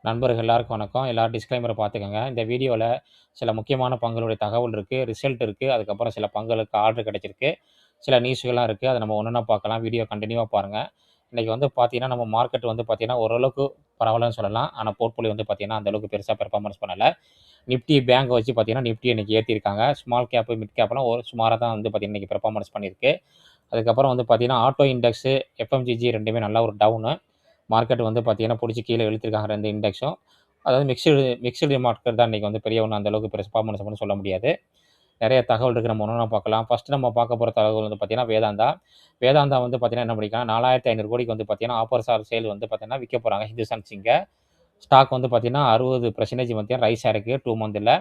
நண்பர்கள் எல்லாருக்கும் வணக்கம். எல்லாரும் டிஸ்க்ளைமர பார்த்துக்கங்க. இந்த வீடியோல சில முக்கியமான பங்குகளுடைய தகவல் இருக்கு, ரிசல்ட் இருக்கு. அதுக்கப்புறம் சில பங்குகளுக்கு ஆர்டர் கிடைச்சிருக்கு. சில நியூஸ்கள்லாம் இருக்கு. அத நம்ம ஒண்ணொண்ணா பார்க்கலாம். வீடியோ கன்டினியூவா பாருங்க. இன்னைக்கு வந்து பார்த்தீங்கன்னா, நம்ம மார்க்கெட் வந்து பார்த்தீங்கன்னா, ஓரளவுக்கு பரவாயில்லன்னு சொல்லலாம். ஆனா போர்ட்ஃபோலியோ வந்து பார்த்தீங்கன்னா, அந்த அளவுக்கு பெருசா பெர்ஃபார்மன்ஸ் பண்ணல. நிஃப்டி பேங்க் வச்சு பார்த்தீங்கன்னா, நிஃப்டி இன்னைக்கு ஏத்தியிருக்காங்க. ஸ்மால் கேப், மிட் கேப்லாம் ஒரு சுமாரா தான் வந்து பார்த்தீங்கன்னா, இன்னைக்கு பெர்ஃபார்மன்ஸ் பண்ணியிருக்கு. அதுக்கப்புறம் வந்து பார்த்தீங்கன்னா, ஆட்டோ இண்டெக்ஸு, எஃப்எம்சிஜி 2மே நல்லா ஒரு டவுனு. மார்க்கெட் வந்து பார்த்தீங்கன்னா, புடிச்சு கீழ இழுத்துருக்காங்க 2 இண்டெக்ஸும். அதாவது மிக்ஸ்டு மார்க்கெட் தான் இன்னைக்கு வந்து பெரிய ஒண்ணும் அந்த அளவுக்கு பெர்ஃபார்மன்ஸ் ஒண்ணும் சொல்ல முடியாது. நெறைய தகவல் இருக்கு. நம்ம ஒண்ணொண்ணா பார்க்கலாம். ஃபர்ஸ்ட் நம்ம பார்க்க போற தகவல் வந்து பார்த்தீங்கன்னா, வேதாந்தா. வேதாந்தா வந்து பார்த்தீங்கன்னா என்ன பண்ணியிருக்காங்க, 4500 கோடிக்கு வந்து பார்த்தீங்கன்னா, ஆஃபர்ஸ் ஆர் சேல் வந்து பார்த்தீங்கன்னா விக்க போறாங்க ஹிந்துஸ்தான் சிங்க. ஸ்டாக் வந்து பார்த்தீங்கன்னா, 60% வந்து ரைஸ் ஆயிருக்கு 2 மந்த்ல.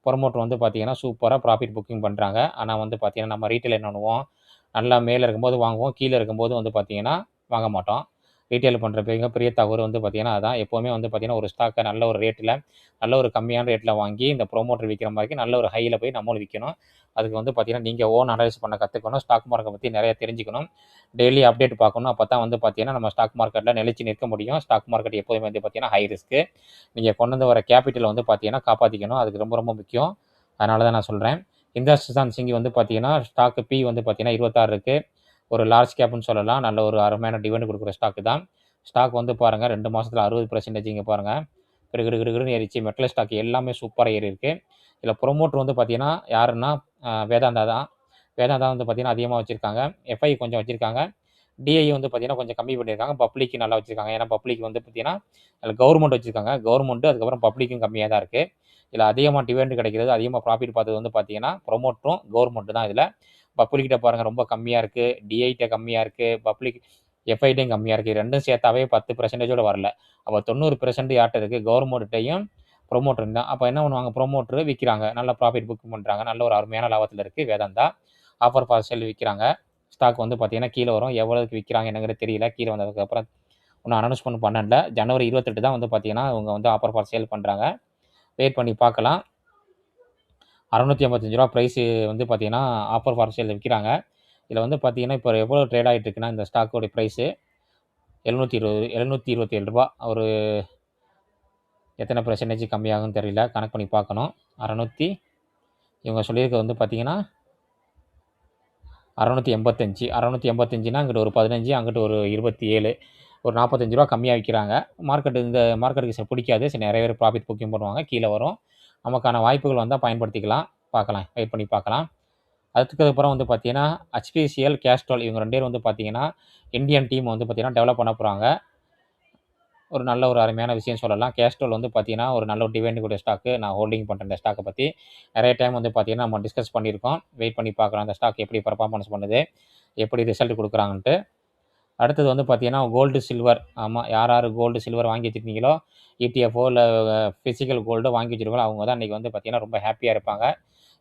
புரமோட்டர் வந்து பார்த்தீங்கன்னா, சூப்பரா ப்ராஃபிட் புக்கிங் பண்றாங்க. ஆனா வந்து பார்த்தீங்கன்னா, நம்ம ரீட்டெயில் என்ன பண்ணுவோம், நல்லா மேல இருக்கும்போது வாங்குவோம். கீழ இருக்கும்போது வந்து பார்த்தீங்கன்னா, வாங்க மாட்டோம். ரீட்டெயில் பண்ற மிகப்பெரிய தவறு வந்து பார்த்தீங்கன்னா, அதான். எப்பவுமே வந்து பார்த்தீங்கன்னா, ஒரு ஸ்டாக்க நல்ல ஒரு ரேட்ல, நல்ல ஒரு கம்மியான ரேட்ல வாங்கி, இந்த புரமோட்டர் விக்கிற மாரிக்கு நல்ல ஒரு ஹைல போய் நம்மளும் விக்கணும். அதுக்கு வந்து பார்த்தீங்கன்னா, நீங்க ஓன் அனலைஸ் பண்ண கத்துக்கணும். ஸ்டாக் மார்க்கெட்ட பத்தி நெறைய தெரிஞ்சுக்கணும். டெய்லி அப்டேட் பார்க்கணும். அப்பதான் வந்து பார்த்தீங்கன்னா, நம்ம ஸ்டாக் மார்க்கெட்ல நிலைச்சு நிற்க முடியும். ஸ்டாக் மார்க்கெட் எப்போதுமே வந்து பார்த்தீங்கன்னா, ஹை ரிஸ்க். நீங்க கொண்டு வந்து வர கேப்பிட்டல வந்து பார்த்தீங்கன்னா, காப்பாத்திக்கணும். அதுக்கு ரொம்ப ரொம்ப முக்கியம். அதனால தான் நான் சொல்றேன். இந்துஸ்தான் சிங் வந்து பார்த்தீங்கன்னா, ஸ்டாக் பி வந்து பார்த்தீங்கன்னா 26 இருக்கு. ஒரு லார்ஜ் கேப்ன்னு சொல்லலாம். நல்ல ஒரு அருமையான டிவிடெண்ட் குடுக்குற ஸ்டாக் தான். ஸ்டாக் வந்து பாருங்க 2 மாசத்துல 60% இங்க பாருங்க. கிடு கிடு கிடுகிடுன்னு ஏறிச்சு. மெட்டல் ஸ்டாக் எல்லாமே சூப்பரா ஏறியிருக்கு. இதுல புரமோட்டர் வந்து பார்த்தீங்கன்னா, யாருன்னா வேதாந்தா தான். வேதாந்தா வந்து பார்த்தீங்கன்னா, அதிகமா வச்சிருக்காங்க. எஃப்ஐ கொஞ்சம் வச்சிருக்காங்க. டிஐ வந்து பார்த்தீங்கன்னா, கொஞ்சம் கம்மி பண்ணியிருக்காங்க. பப்ளிக் நல்லா வச்சிருக்காங்க. ஏன்னா பப்ளிக் வந்து பார்த்தீங்கன்னா, அதில கவர்மெண்ட் வச்சிருக்காங்க. கவர்மெண்ட் அதுக்கப்புறம் பப்ளிக்கும் கம்மியா தான் இருக்கு. இதில அதிகமா டிவிடெண்ட் கிடைக்கிறது, அதிகமா ப்ராஃபிட் பார்த்தது வந்து பார்த்தீங்கன்னா, புரமோட்டரும் கவர்மெண்ட் தான் இதில. பப்ளிக்கிட்ட பாருங்க ரொம்ப கம்மியா இருக்கு. டிஐட்ட கம்மியா இருக்கு. பப்ளிக் எஃப்ஐட்டயும் கம்மியா இருக்கு. 2ம் சேர்த்தாவே 10% வரல. அப்ப 90% யார்ட்ட இருக்கு? கவர்மெண்ட்ட்டயும், புரமோட்டரும் தான். அப்ப என்ன பண்ணுவாங்க? புரமோட்டர் விக்கிறாங்க. நல்ல ப்ராஃபிட் புக் பண்றாங்க. நல்ல ஒரு அருமையான லாபத்தில இருக்கு வேதாந்தா. ஆஃபர் ஃபார் சேல் விக்கிறாங்க. ஸ்டாக் வந்து பார்த்தீங்கன்னா, கீழ வரும். எவ்வளவுக்கு விக்கிறாங்க என்னங்கிறது தெரியல. கீழ வந்ததுக்கப்புறம் இன்னும் அனௌன்ஸ்மென்ட் பண்ணல. ஜனவரி 28 தான் வந்து பார்த்தீங்கன்னா, இவங்க வந்து ஆஃபர் ஃபார் சேல் பண்றாங்க. வெயிட் பண்ணி பார்க்கலாம். ரூ. 685 பிரைஸ் வந்து பார்த்தீங்கன்னா, ஆஃபர் ஃபார் சேல் விக்கிறாங்க. இதில வந்து பார்த்தீங்கன்னா, இப்போ எவ்வளோ ட்ரேட் ஆயிட்டு இருக்குன்னா, இந்த ஸ்டாக்கோட பிரைஸு ரூ. 727 ஒரு எத்தனை பெர்சன்டேஜ் கம்மியாகும்னு தெரியல. கணக்கு பண்ணி பார்க்கணும். 600 இவங்க சொல்லியிருக்கிறது வந்து பார்த்தீங்கன்னா, 685 685ன்னா இங்கிட்டு ஒரு 15 அங்கிட்டு ஒரு 27 ஒரு ரூ. 45 கம்மியா விக்கிறாங்க. இந்த மார்க்கெட்டுக்கு பிடிக்காது. சரி நெறைய பேர் ப்ராஃபிட் புக்கிங் பண்ணுவாங்க. கீழ வரும். நமக்கான வாய்ப்புகள் வந்தா பயன்படுத்திக்கலாம். பார்க்கலாம். வெயிட் பண்ணி பார்க்கலாம். அதுக்கப்புறம் வந்து பார்த்தீங்கன்னா, HPCL, Castrol இவங்க 2 பேரும் வந்து பார்த்தீங்கன்னா, இந்தியன் டீம் வந்து பார்த்தீங்கன்னா, டெவலப் பண்ண போறாங்க. ஒரு நல்ல ஒரு அருமையான விஷயம் சொல்லலாம். Castrol வந்து பார்த்தீங்கன்னா, ஒரு நல்ல ஒரு டிவிடெண்ட் கூடிய ஸ்டாக்கு. நான் ஹோல்டிங் பண்றேன் இந்த ஸ்டாக்க பத்தி. நெறைய டைம் வந்து பார்த்தீங்கன்னா, நம்ம டிஸ்கஸ் பண்ணியிருக்கோம். வெயிட் பண்ணி பார்க்கலாம். அந்த ஸ்டாக் எப்படி பெர்ஃபார்மன்ஸ் பண்ணுது? எப்படி ரிசல்ட் குடுக்குறாங்கன்ட்டு. அடுத்தது வந்து பார்த்தீங்கன்னா, கோல்டு, சில்வர். ஆமா. யார் யார் கோல்டு, சில்வர் வாங்கி வச்சிருக்கீங்களோ, இடிஎஃப்ஓ இல்ல பிசிக்கல் கோல்டோ வாங்கி வச்சிருக்கீங்களோ, அவங்க தான் இன்னைக்கு வந்து பார்த்தீங்கன்னா, ரொம்ப ஹேப்பியா இருப்பாங்க.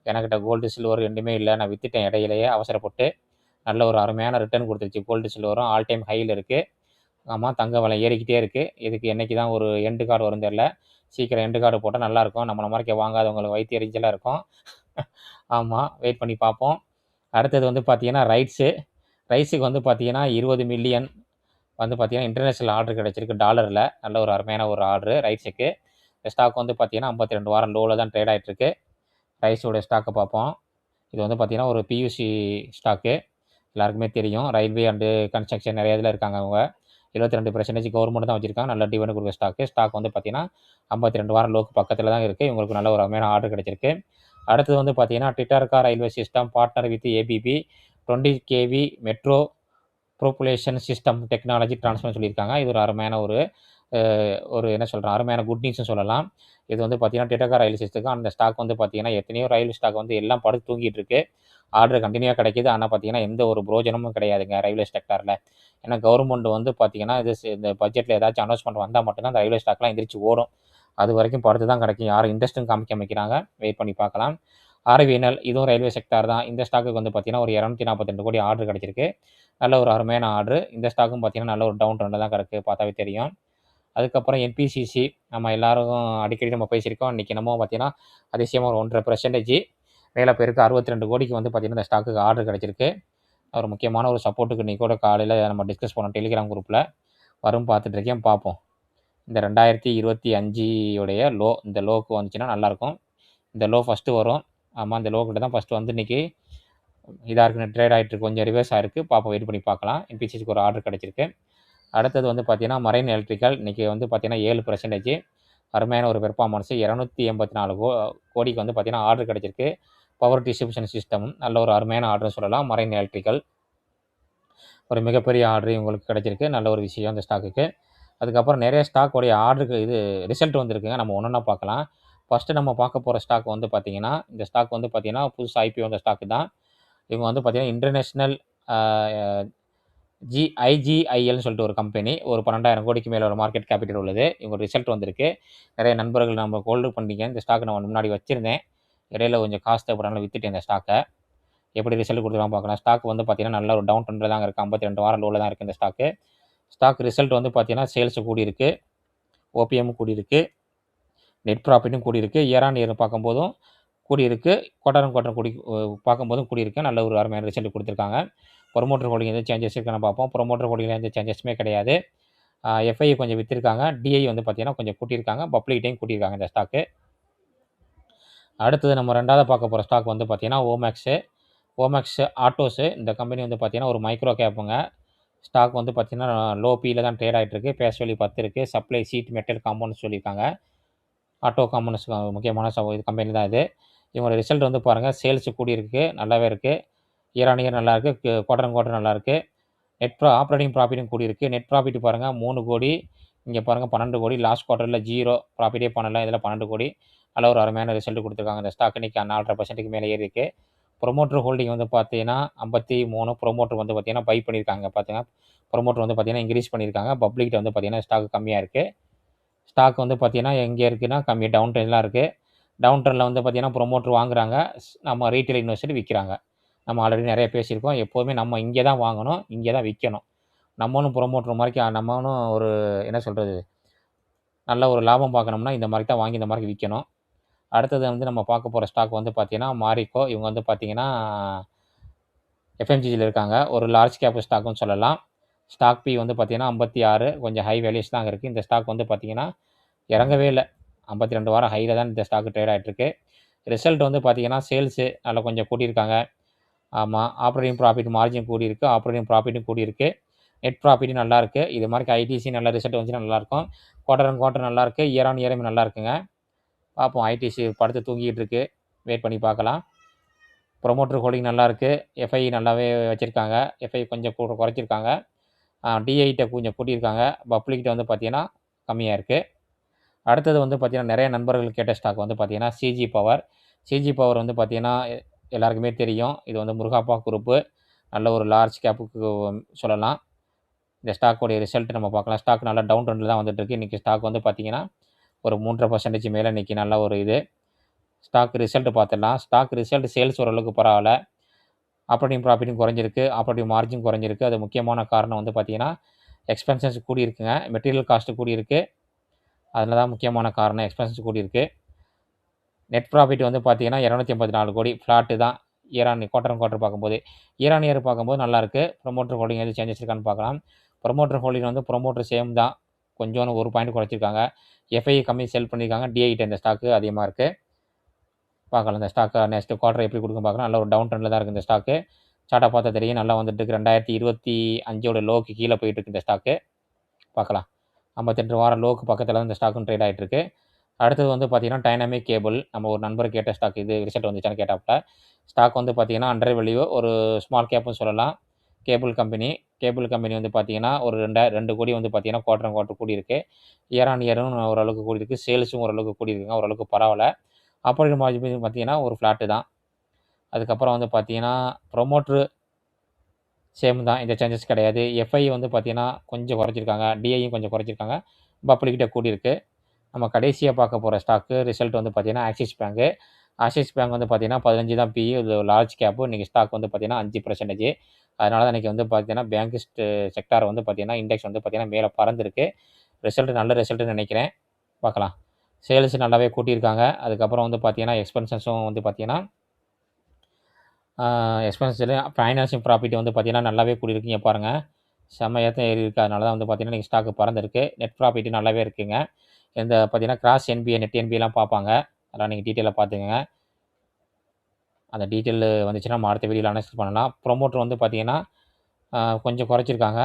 எனக்கிட்ட கோல்டு, சில்வர் 2மே இல்ல. நான் வித்துட்டேன் இடையிலேயே அவசரப்பட்டு. நல்ல ஒரு அருமையான ரிட்டர்ன் குடுத்துருச்சு. கோல்டு, சில்வரும் ஆல் டைம் ஹைல இருக்கு. ஆமா. தங்க விலை ஏறிக்கிட்டே இருக்கு. இதுக்கு என்னைக்கு தான் ஒரு எண்ட் கார்டு வரும்னு தெரியல. சீக்கிரம் எண்ட் கார்டு போட்டா நல்லாருக்கும். நம்மள மாரிக்க வாங்காதவங்களுக்கு வயித்து எரிச்சலா இருக்கும். ஆமா. வெயிட் பண்ணி பார்ப்போம். அடுத்தது வந்து பார்த்தீங்கன்னா, ரைஸுக்கு வந்து பார்த்தீங்கன்னா, 20 மில்லியன் வந்து பார்த்தீங்கன்னா, இன்டர்நேஷனல் ஆர்டர் கிடைச்சிருக்கு டாலர்ல. நல்ல ஒரு அருமையான ஒரு ஆர்டரு ரைஸுக்கு. இந்த ஸ்டாக் வந்து பார்த்தீங்கன்னா, 52 வாரம் லோல தான் ட்ரேட் ஆயிட்டு இருக்கு. ரைஸோட ஸ்டாக்க பார்ப்போம். இது வந்து பார்த்தீங்கன்னா, ஒரு பியூசி ஸ்டாக்கு. எல்லாருக்குமே தெரியும். ரயில்வே அண்டு கன்ஸ்ட்ரக்ஷன் நெறைய இதில இருக்காங்க அவங்க. 72% கவர்மெண்ட் தான் வச்சிருக்காங்க. நல்ல டிவிடெண்ட் குடுக்குற ஸ்டாக்கு. ஸ்டாக் வந்து பார்த்தீங்கன்னா, 52 வாரம் லோக்கு பக்கத்தில தான் இருக்கு. இவங்களுக்கு நல்ல ஒரு அருமையான ஆர்டர் கிடைச்சிருக்கு. அடுத்தது வந்து பார்த்தீங்கன்னா, டிட்டார்கா railway system partner with ABB 20 KV metro propulsion system technology டிரான்ஸ்ஃபர்ன்னு சொல்லியிருக்காங்க. இது ஒரு அருமையான ஒரு என்ன சொல்றேன், அருமையான குட் நியூஸ்ன்னு சொல்லலாம். இது வந்து பார்த்தீங்கன்னா, டிட்டாகா ரயில் சிஸ்டத்துக்கு அந்த ஸ்டாக் வந்து பார்த்தீங்கன்னா, எத்தனையோ ரயில் ஸ்டாக் வந்து எல்லாம் படுத்து தூங்கிட்டு இருக்கு. ஆர்டர் கன்டினியூவா கிடைக்குது. ஆனா பார்த்தீங்கன்னா, எந்த ஒரு புரோஜனமும் கிடையாதுங்க ரயில்வே செக்டார்ல. ஏன்னா கவர்மெண்ட் வந்து பார்த்தீங்கன்னா, இந்த பட்ஜெட்ல ஏதாச்சும் அனௌன்ஸ்மென்ட் வந்தா மட்டும் தான் இந்த ரயில்வே ஸ்டாக்லாம் எந்திரிச்சு ஓடும். அதுவரைக்கும் படுத்து தான் கிடக்கும். யாரும் இன்ட்ரெஸ்ட்டும் காமிக்க மாட்டேங்கிறாங்க. வெயிட் பண்ணி பார்க்கலாம். ஆர்விஎன்எல் இதுவும் ரயில்வே செக்டார் தான். இந்த ஸ்டாக்குக்கு வந்து பார்த்தீங்கன்னா, ஒரு 242 கோடி ஆர்டர் கிடைச்சிருக்கு. நல்ல ஒரு அருமையான ஆர்டரு. இந்த ஸ்டாக்கும் பார்த்தீங்கன்னா, நல்ல ஒரு டவுன் ட்ரெண்ட்ல தான் கிடக்கு. பார்த்தாவே தெரியும். அதுக்கப்புறம் என்பிசிசி நம்ம எல்லாரும் அடிக்கடி நம்ம பேசியிருக்கோம். இன்னைக்கு என்னமோ பார்த்தீங்கன்னா, அதிசயமா ஒரு 1½ மேல போயிருக்கு. 62 கோடிக்கு வந்து பார்த்தீங்கன்னா, இந்த ஸ்டாக்குக்கு ஆர்டர் கிடைச்சிருக்கு. ஒரு முக்கியமான ஒரு சப்போர்ட்டுக்கு இன்னைக்கு கூட காலையில நம்ம டிஸ்கஸ் பண்ணோம் டெலிகிராம் குரூப்ல. வரும் பார்த்துட்டு இருக்கேன். பார்ப்போம். இந்த 2025 உடைய லோ. இந்த லோவுக்கு வந்துச்சுன்னா நல்லாயிருக்கும். இந்த லோ ஃபஸ்ட்டு வரும். ஆமா, இந்த லோ கிட்ட தான் ஃபஸ்ட்டு வந்து இன்னைக்கு இதா இருக்கு. ட்ரேட் ஆயிட்டு இருக்கு. கொஞ்சம் ரிவர்ஸ் ஆயிருக்கு. பார்ப்போம், வெயிட் பண்ணி பார்க்கலாம். என்பிசிசிக்கு ஒரு ஆர்டர் கிடைச்சிருக்கு. அடுத்தது வந்து பார்த்தீங்கன்னா, மரைன் எலக்ட்ரிக்கல் இன்னைக்கு வந்து பார்த்தீங்கன்னா 7% அருமையான ஒரு பெர்ஃபார்மன்ஸ். 284 கோடிக்கு வந்து பார்த்தீங்கன்னா ஆர்டர் கிடைச்சிருக்கு. பவர் டிஸ்ட்ரிபியூஷன் சிஸ்டம் நல்ல ஒரு அருமையான ஆர்டர்னு சொல்லலாம். மரைன் எலக்ட்ரிக்கல் ஒரு மிகப்பெரிய ஆர்டர் இவங்களுக்கு கிடைச்சிருக்கு. நல்ல ஒரு விஷயம் இந்த ஸ்டாக்குக்கு. அதுக்கப்புறம் நிறைய ஸ்டாக் உடைய ஆர்டருக்கு இது ரிசல்ட் வந்திருக்குங்க. நம்ம ஒன்னொன்னா பார்க்கலாம். ஃபர்ஸ்ட்டு நம்ம பார்க்க போற ஸ்டாக் வந்து பார்த்தீங்கன்னா, இந்த ஸ்டாக் வந்து பார்த்தீங்கன்னா, புதுசா ஐபிஓ வந்த ஸ்டாக் தான். இவங்க வந்து பார்த்தீங்கன்னா, இன்டர்நேஷனல் ஆ ஐஜிஐஎல்னு சொல்லிட்டு ஒரு கம்பெனி. ஒரு 12,000 கோடிக்கு மேல ஒரு மார்க்கெட் கேபிட்டல் உள்ளது. இவங்க ரிசல்ட் வந்திருக்கு. நிறைய நண்பர்கள் நம்ம ஹோல்டு பண்ணீங்க. இந்த ஸ்டாக் நான் முன்னாடி வச்சிருந்தேன். இடையில கொஞ்சம் காசு தேவைப்படனால வித்துட்டேன் இந்த ஸ்டாக்க. எப்படி ரிசல்ட் குடுக்குறாங்கன்னு பார்க்கலாம். ஸ்டாக் வந்து பார்த்தீங்கன்னா, நல்ல ஒரு டவுன் ட்ரெண்ட்ல தாங்க இருக்கு. 52 வாரம் லோல தான் இருக்கு இந்த ஸ்டாக்கு. ஸ்டாக் ரிசல்ட் வந்து பார்த்தீங்கன்னா, சேல்ஸ் கூடியிருக்கு. ஓபிஎம் கூடியிருக்கு. நெட் ப்ராஃபிட்டும் கூடியிருக்கு. இயர் ஆன் இயர் பார்க்கும்போதும் கூடியிருக்கு. குவார்ட்டர் ஆன் குவார்ட்டர் பார்க்கும்போதும் கூடியிருக்கு. நல்ல ஒரு அருமையான ரிசல்ட் குடுத்துருக்காங்க. ப்ரமோட்டர் ஹோல்டிங் எதுவும் சேஞ்சஸ் இருக்கான்னு பார்ப்போம். ப்ரமோட்டர் ஹோல்டிங்ல எந்த சேஞ்சஸுமே கிடையாது. எஃப்ஐ கொஞ்சம் வித்திருக்காங்க. டிஐ வந்து பார்த்தீங்கன்னா, கொஞ்சம் கூட்டியிருக்காங்க. பப்ளிக்டையும் கூட்டியிருக்காங்க இந்த ஸ்டாக்கு. அடுத்தது நம்ம 2வது பார்க்க போற ஸ்டாக் வந்து பார்த்தீங்கன்னா, ஓமேக்ஸு. ஓமேக்ஸ் ஆட்டோஸு. இந்த கம்பெனி வந்து பார்த்தீங்கன்னா, ஒரு மைக்ரோ கேப்புங்க. ஸ்டாக் வந்து பார்த்தீங்கன்னா, லோ பில தான் ட்ரேட் ஆயிட்டு இருக்கு. ஃபேஸ் வேல்யூ 10 இருக்கு. சப்ளை ஷீட் மெட்டல் காம்பவுண்ட்ஸ் சொல்லியிருக்காங்க. ஆட்டோ காம்பவுண்ட்ஸ் முக்கியமான இது கம்பெனி தான் இது. இவங்களோட ரிசல்ட் வந்து பாருங்க, சேல்ஸ் கூடியிருக்கு. நல்லாவே இருக்கு. இயர் ஆன் இயர் நல்லா இருக்கு. குவார்ட்டர் ஆன் குவார்ட்டர் நல்லா இருக்கு. ஆப்பரேட்டிங் ப்ராஃபிட்டும் கூடியிருக்கு. நெட் ப்ராஃபிட் பாருங்க 3 கோடி. இங்க பாருங்க 12 கோடி. லாஸ்ட் குவார்ட்டர்ல 0 ப்ராஃபிட்டே பண்ணல. இதில 12 கோடி. நல்ல ஒரு அருமையான ரிசல்ட் குடுத்துருக்காங்க. இந்த ஸ்டாக் இன்னைக்கு 4.5%க்கு மேல ஏறிருக்கு. ப்ரமோட்டர் ஹோல்டிங் வந்து பார்த்தீங்கன்னா, 53 ப்ரமோட்டர் வந்து பார்த்தீங்கன்னா, பை பண்ணியிருக்காங்க பாத்துங்க. ப்ரமோட்டர் வந்து பார்த்தீங்கன்னா, இன்கிரீஸ் பண்ணியிருக்காங்க. பப்ளிக்ட்ட வந்து பார்த்தீங்கன்னா, ஸ்டாக் கம்மியா இருக்கு. ஸ்டாக் வந்து பார்த்தீங்கன்னா, எங்க இருக்குன்னா கம்மி டவுன் ட்ரெண்ட்ல இருக்கு. டவுன் ட்ரெண்ட்ல வந்து பார்த்தீங்கன்னா, ப்ரமோட்டர் வாங்குறாங்க. நம்ம ரீட்டெயில் இன்வெஸ்டர் விக்கிறாங்க. நம்ம ஆல்ரெடி நெறைய பேசியிருக்கோம். எப்போதுமே நம்ம இங்க தான் வாங்கணும். இங்க தான் விக்கணும். நம்மளும் ப்ரமோட்டர் மாரிக்கு நம்மளும் ஒரு என்ன சொல்றது? நல்ல ஒரு லாபம் பார்க்கணும்னா, இந்த மாரி தான் வாங்கி இந்த மாரி விக்கணும். அடுத்தது வந்து நம்ம பார்க்க போற ஸ்டாக் வந்து பார்த்தீங்கன்னா, மாரிக்கோ. இவங்க வந்து பார்த்தீங்கன்னா, எஃப்எம்சிஜில இருக்காங்க. ஒரு லார்ஜ் கேப் ஸ்டாக்ன்னு சொல்லலாம். ஸ்டாக் பி வந்து பார்த்தீங்கன்னா, 56 கொஞ்சம் ஹை வேல்யூஸ் தான் இருக்கு. இந்த ஸ்டாக் வந்து பார்த்தீங்கன்னா, இறங்கவே இல்ல. 52 வாரம் ஹைல தான் இந்த ஸ்டாக் ட்ரேட் ஆயிட்டு இருக்கு. ரிசல்ட் வந்து பார்த்தீங்கன்னா, சேல்ஸ் நல்லா கொஞ்சம் கூட்டியிருக்காங்க. ஆமா. ஆப்பரேட்டிங் ப்ராஃபிட் மார்ஜின் கூடியிருக்கு. ஆப்பரேட்டிங் ப்ராஃபிட்டும் கூடியிருக்கு. நெட் ப்ராஃபிட்டும் நல்லா இருக்கு. இது மாரி ஐடிசி நல்ல ரிசல்ட் வந்துச்சுன்னா நல்லாயிருக்கும். குவார்ட்டர் ஆன் குவார்ட்டர் நல்லா இருக்கு. இயர் ஆன் இயருமே நல்லா இருக்குங்க. பார்ப்போம். ஐடிசி படுத்து தூங்கிட்டு இருக்கு. வெயிட் பண்ணி பார்க்கலாம். ப்ரமோட்டர் ஹோல்டிங் நல்லா இருக்கு. எஃப்ஐ நல்லாவே வச்சிருக்காங்க. எஃப்ஐ கொஞ்சம் குறைச்சிருக்காங்க. டிஐட்ட கொஞ்சம் கூட்டியிருக்காங்க. பப்ளிக்ட்ட வந்து பார்த்தீங்கன்னா, கம்மியா இருக்கு. அடுத்தது வந்து பார்த்தீங்கன்னா, நெறைய நண்பர்கள் கேட்ட ஸ்டாக் வந்து பார்த்தீங்கன்னா, சிஜி பவர். சிஜி பவர் வந்து பார்த்தீங்கன்னா, எல்லாருக்குமே தெரியும். இது வந்து முருகாப்பா குரூப்பு. நல்ல ஒரு லார்ஜ் கேப்புக்கு சொல்லலாம். இந்த ஸ்டாக்கோடைய ரிசல்ட் நம்ம பார்க்கலாம். ஸ்டாக் நல்லா டவுன் ட்ரெண்ட்ல தான் வந்துட்டு இருக்கு. இன்னைக்கு ஸ்டாக் வந்து பார்த்தீங்கன்னா, ஒரு 3.5% மேல இன்னைக்கு நல்ல ஒரு இது. ஸ்டாக் ரிசல்ட் பார்த்துடலாம். ஸ்டாக் ரிசல்ட் சேல்ஸ் ஓரளவுக்கு பரவால்ல. ஆப்பரேட்டிங் ப்ராஃபிட்டும் குறைஞ்சிருக்கு. ஆப்பரேட்டிங் மார்ஜின் குறைஞ்சிருக்கு. அது முக்கியமான காரணம் வந்து பார்த்தீங்கன்னா, எக்ஸ்பென்சஸ் கூடியிருக்குங்க. மெட்டீரியல் காஸ்ட் கூடியிருக்கு. அதில தான் முக்கியமான காரணம். எக்ஸ்பென்சஸ் கூடியிருக்கு. நெட் ப்ராஃபிட் வந்து பார்த்தீங்கன்னா, 284 கோடி ஃப்ளாட்டு தான். குவார்ட்டர் ஆன் குவார்ட்டர் பார்க்கும்போது. இயர் ஆன் இயர் பார்க்கும்போது நல்லாயிருக்கு. ப்ரமோட்டர் ஹோல்டிங் எதுவும் சேஞ்சஸ் இருக்கான்னு பார்க்கலாம். ப்ரமோட்டர் ஹோல்டிங் வந்து ப்ரமோட்டர் சேம் தான். கொஞ்சோன்னு 1 பாயிண்ட் குறைச்சிருக்காங்க. எஃப்ஐ கம்மி செல் பண்ணியிருக்காங்க. டிஐட்ட இந்த ஸ்டாக்கு அதிகமா இருக்கு. பார்க்கலாம் இந்த ஸ்டாக்க நெக்ஸ்ட் குவார்ட்டர் எப்படி குடுக்கும்னு பார்க்கலாம். நல்ல ஒரு டவுன் ட்ரெண்ட்ல தான் இருக்கு இந்த ஸ்டாக்கு. சார்ட்ட பார்த்தா தெரியும். நல்லா வந்துட்டு இருக்கு. 2025 லோக்கு கீழ போயிட்டு இருக்கு இந்த ஸ்டாக்கு. பார்க்கலாம். 58 வாரம் லோக்கு பக்கத்தில தான் இந்த ஸ்டாக்கும் ட்ரேட் ஆயிட்டு இருக்கு. அடுத்தது வந்து பார்த்தீங்கன்னா, டைனாமிக் கேபிள். நம்ம ஒரு நண்பர் கேட்ட ஸ்டாக் இது ரிசல்ட் வந்துச்சான்னு கேட்டாப்ல. ஸ்டாக் வந்து பார்த்தீங்கன்னா, அண்டர் வேல்யூ ஒரு ஸ்மால் கேப்னு சொல்லலாம். Cable company. கேபிள் கம்பெனி வந்து பார்த்தீங்கன்னா, ஒரு 2 கோடி வந்து பார்த்தீங்கன்னா, குவார்ட்டர் ஆன் குவார்ட்டர் கூடியிருக்கு. இயர் ஆன் இயரும் ஓரளவுக்கு கூடியிருக்கு. சேல்ஸும் ஓரளவுக்கு கூடியிருக்குங்க. ஓரளவுக்கு பரவால்ல. ஆப்பரேட்டிங் மார்ஜின் பார்த்தீங்கன்னா, ஒரு ஃப்ளாட்டு தான். அதுக்கப்புறம் வந்து பார்த்தீங்கன்னா, ப்ரமோட்டர் சேம் தான். எந்த சேஞ்சஸ் கிடையாது. எஃப்ஐ வந்து பார்த்தீங்கன்னா, கொஞ்சம் குறைச்சிருக்காங்க. டிஐயும் கொஞ்சம் குறைச்சிருக்காங்க. பப்ளிக்ட்ட கூடியிருக்கு. நம்ம கடைசியா பார்க்க போற ஸ்டாக்கு ரிசல்ட் வந்து பார்த்தீங்கன்னா, ஆக்சிஸ் பேங்க்கு. ஆக்சிஸ் பேங்க் வந்து பார்த்தீங்கன்னா, 15 தான் பிஇ. இது லார்ஜ் கேப்பு. இன்னைக்கு ஸ்டாக் வந்து பார்த்தீங்கன்னா, 5%. அதனால தான் இன்னைக்கு வந்து பார்த்தீங்கன்னா, பேங்க் செக்டார் வந்து பார்த்தீங்கன்னா, இண்டெக்ஸ் வந்து பார்த்தீங்கன்னா, மேல பறந்திருக்கு. ரிசல்ட் நல்ல ரிசல்ட்ன்னு நெனைக்கிறேன். பார்க்கலாம். சேல்ஸ் நல்லாவே கூட்டியிருக்காங்க. அதுக்கப்புறம் வந்து பார்த்தீங்கன்னா, எக்ஸ்பென்சஸும் வந்து பார்த்தீங்கன்னா, எக்ஸ்பென்சஸ்ல ஃபைனான்சிங் ப்ராஃபிட் வந்து பார்த்தீங்கன்னா, நல்லாவே கூடியிருக்கு. இங்க பாருங்க. செம்ம ஏத்த ஏறி இருக்கு. அதனால தான் வந்து பார்த்தீங்கன்னா, இன்னைக்கு ஸ்டாக் பறந்திருக்கு. நெட் ப்ராஃபிட் நல்லாவே இருக்குங்க. இந்த பார்த்தீங்கன்னா, கிராஸ் என்பிஏ, நெட் என்பிஏலாம் பார்ப்பாங்க. அதெல்லாம் நீங்க டீட்டெயிலா பார்த்துக்கங்க. அந்த டீட்டெயில் வந்துச்சுன்னா நம்ம அடுத்த வீடியோல அனலைஸ் பண்ணலாம். ப்ரொமோட்டர் வந்து பார்த்தீங்கன்னா, கொஞ்சம் குறைச்சிருக்காங்க.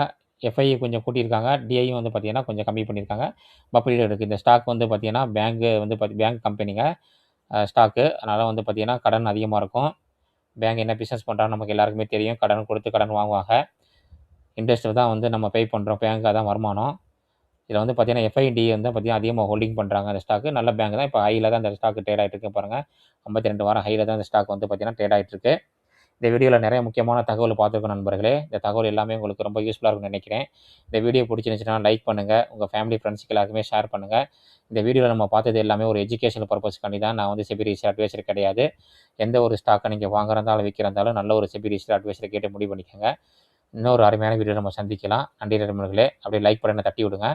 எஃப்ஐ கொஞ்சம் கூட்டியிருக்காங்க. டிஐயும் வந்து பார்த்தீங்கன்னா, கொஞ்சம் கம்மி பண்ணியிருக்காங்க. பப்ளிக் இருக்கு. இந்த ஸ்டாக் வந்து பார்த்தீங்கன்னா, பேங்க் கம்பெனிங்க ஸ்டாக்கு. அதனால வந்து பார்த்தீங்கன்னா, கடன் அதிகமா இருக்கும். பேங்க் என்ன பிசினஸ் பண்றாங்கன்னு நமக்கு எல்லாருக்குமே தெரியும். கடன் கொடுத்து கடன் வாங்குவாங்க. இன்ட்ரெஸ்ட் தான் வந்து நம்ம பே பண்றோம். பேங்க் அதான் வருமானம். இதில வந்து பார்த்தீங்கன்னா, எஃப்ஐடி வந்து பார்த்தீங்கன்னா, அதிகமா ஹோல்டிங் பண்றாங்க அந்த ஸ்டாக்கு. நல்ல பேங்க் தான். இப்ப ஹைல தான் இந்த ஸ்டாக் ட்ரேட் ஆயிட்டு இருக்கு பாருங்க. 52 வாரம் ஹைல தான் இந்த ஸ்டாக் வந்து பார்த்தீங்கன்னா, ட்ரேட் ஆயிட்டு இருக்கு. இந்த வீடியோல நிறைய முக்கியமான தகவல் பார்த்துருக்கோம் நண்பர்களே. இந்த தகவல் எல்லாமே உங்களுக்கு ரொம்ப யூஸ்ஃபுல்லா இருக்கும்னு நினைக்கிறேன். இந்த வீடியோ பிடிச்சிருந்துச்சுன்னா லைக் பண்ணுங்க. உங்க ஃபேமிலி, ஃபிரெண்ட்ஸ்க்கு எல்லாருக்குமே ஷேர் பண்ணுங்க. இந்த வீடியோல நம்ம பார்த்தது எல்லாமே ஒரு எஜுகேஷனல் பர்ப்பஸ்க்காண்டி தான். நான் வந்து செபி ரிஜிஸ்டர்ட் அட்வைசர் கிடையாது. எந்த ஒரு ஸ்டாக்க நீங்க வாங்குறதா இருந்தாலும், விக்கிறதா இருந்தாலும் நல்ல ஒரு செபி ரிஜிஸ்டர்ட் அட்வைசர கேட்டு முடிவு பண்ணிக்கங்க. இன்னொரு அருமையான வீடியோல நம்ம சந்திக்கலாம். நன்றி நண்பர்களே. அப்படியே லைக் பட்டன தட்டி விடுங்க.